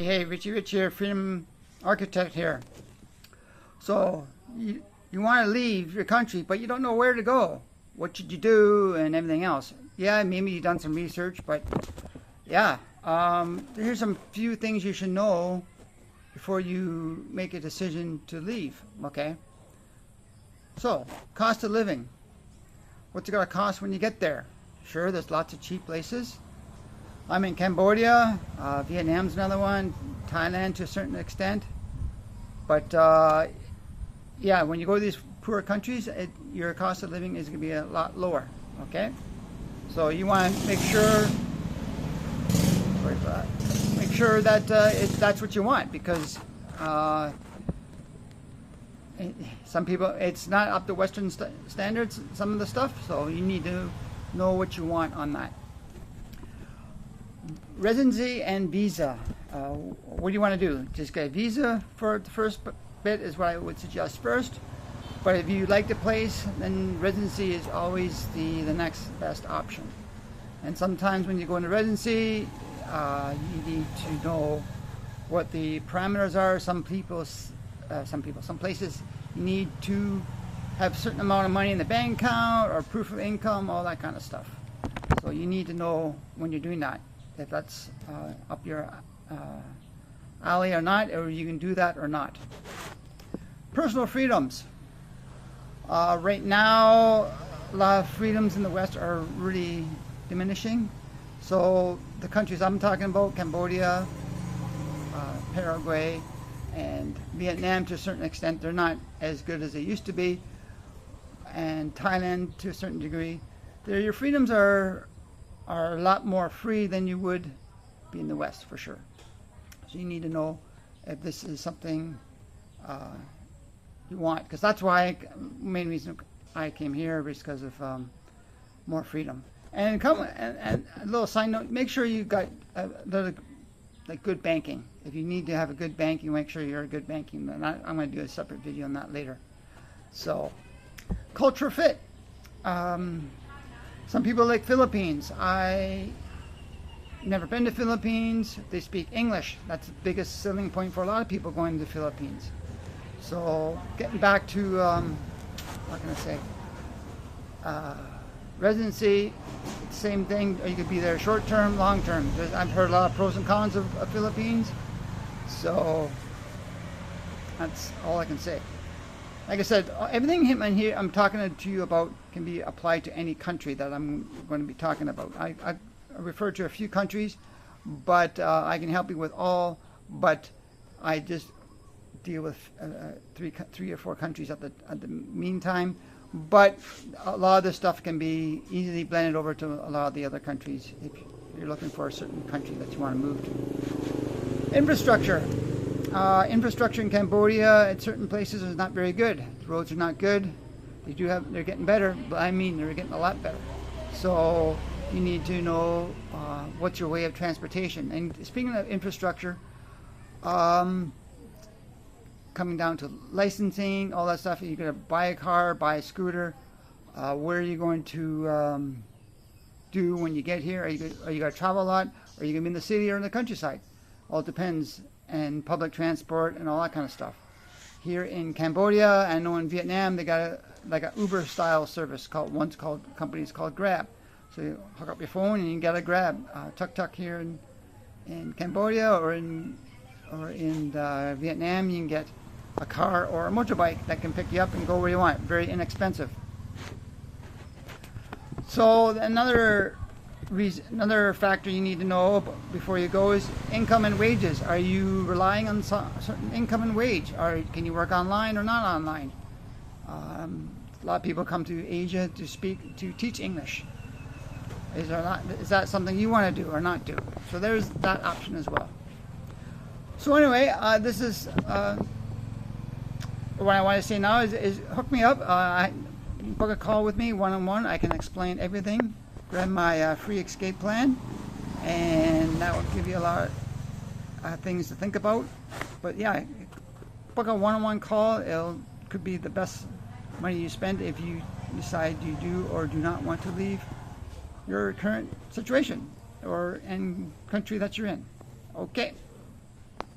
Hey, Richie Rich here, Freedom Architect here. So, you want to leave your country, but you don't know where to go. What should you do and everything else? Yeah, maybe you've done some research, but yeah. Here's some few things you should know before you make a decision to leave, okay? So, cost of living. What's it going to cost when you get there? Sure, there's lots of cheap places. I'm in Cambodia, Vietnam's another one, Thailand to a certain extent. But yeah, when you go to these poor countries, your cost of living is going to be a lot lower, okay? So you want to make sure that that's what you want, because some people, it's not up to Western standards, some of the stuff, so you need to know what you want on that. Residency and visa. What do you want to do? Just get a visa for the first bit is what I would suggest first. But if you like the place, then residency is always the next best option. And sometimes when you go into residency, you need to know what the parameters are. Some places you need to have a certain amount of money in the bank account or proof of income, all that kind of stuff. So you need to know when you're doing that, if that's up your alley or not, or you can do that or not. Personal freedoms. Right now, a lot of freedoms in the West are really diminishing. So the countries I'm talking about, Cambodia, Paraguay, and Vietnam to a certain extent, they're not as good as they used to be. And Thailand to a certain degree. Your freedoms are a lot more free than you would be in the West, for sure. So you need to know if this is something you want, because that's why main reason I came here was because of more freedom. And a little side note: make sure you got like good banking. If you need to have a good banking, make sure you're a good banking. And I'm going to do a separate video on that later. So, culture fit. Some people like Philippines. I never been to Philippines. They speak English. That's the biggest selling point for a lot of people going to the Philippines. So getting back to what can I say? Residency, same thing. You could be there short term, long term. I've heard a lot of pros and cons of Philippines. So that's all I can say. Like I said, everything here I'm talking to you about can be applied to any country that I'm going to be talking about. I refer to a few countries, but I can help you with all. But I just deal with three or four countries at the meantime. But a lot of this stuff can be easily blended over to a lot of the other countries if you're looking for a certain country that you want to move to. Infrastructure. Infrastructure in Cambodia at certain places is not very good. The roads are not good. They're getting better, but I mean they're getting a lot better. So you need to know what's your way of transportation. And speaking of infrastructure, coming down to licensing, all that stuff. You're going to buy a car, buy a scooter. Where are you going to do when you get here? Are you going to travel a lot? Or are you going to be in the city or in the countryside? All depends. And public transport and all that kind of stuff. Here in Cambodia, I know in Vietnam they got like a Uber style service companies called Grab. So you hook up your phone and you can get a Grab. Tuk tuk here in Cambodia or in Vietnam, you can get a car or a motorbike that can pick you up and go where you want. Very inexpensive. So another factor you need to know before you go is income and wages. Are you relying on certain income and wage? Or can you work online or not online? A lot of people come to Asia to teach English. Is that something you want to do or not do? So there's that option as well. So anyway, this is what I want to say now is hook me up. Book a call with me one-on-one. I can explain everything. Grab my free escape plan, and that will give you a lot of things to think about. But yeah, book a one-on-one call. It could be the best money you spend if you decide you do or do not want to leave your current situation or in country that you're in. Okay.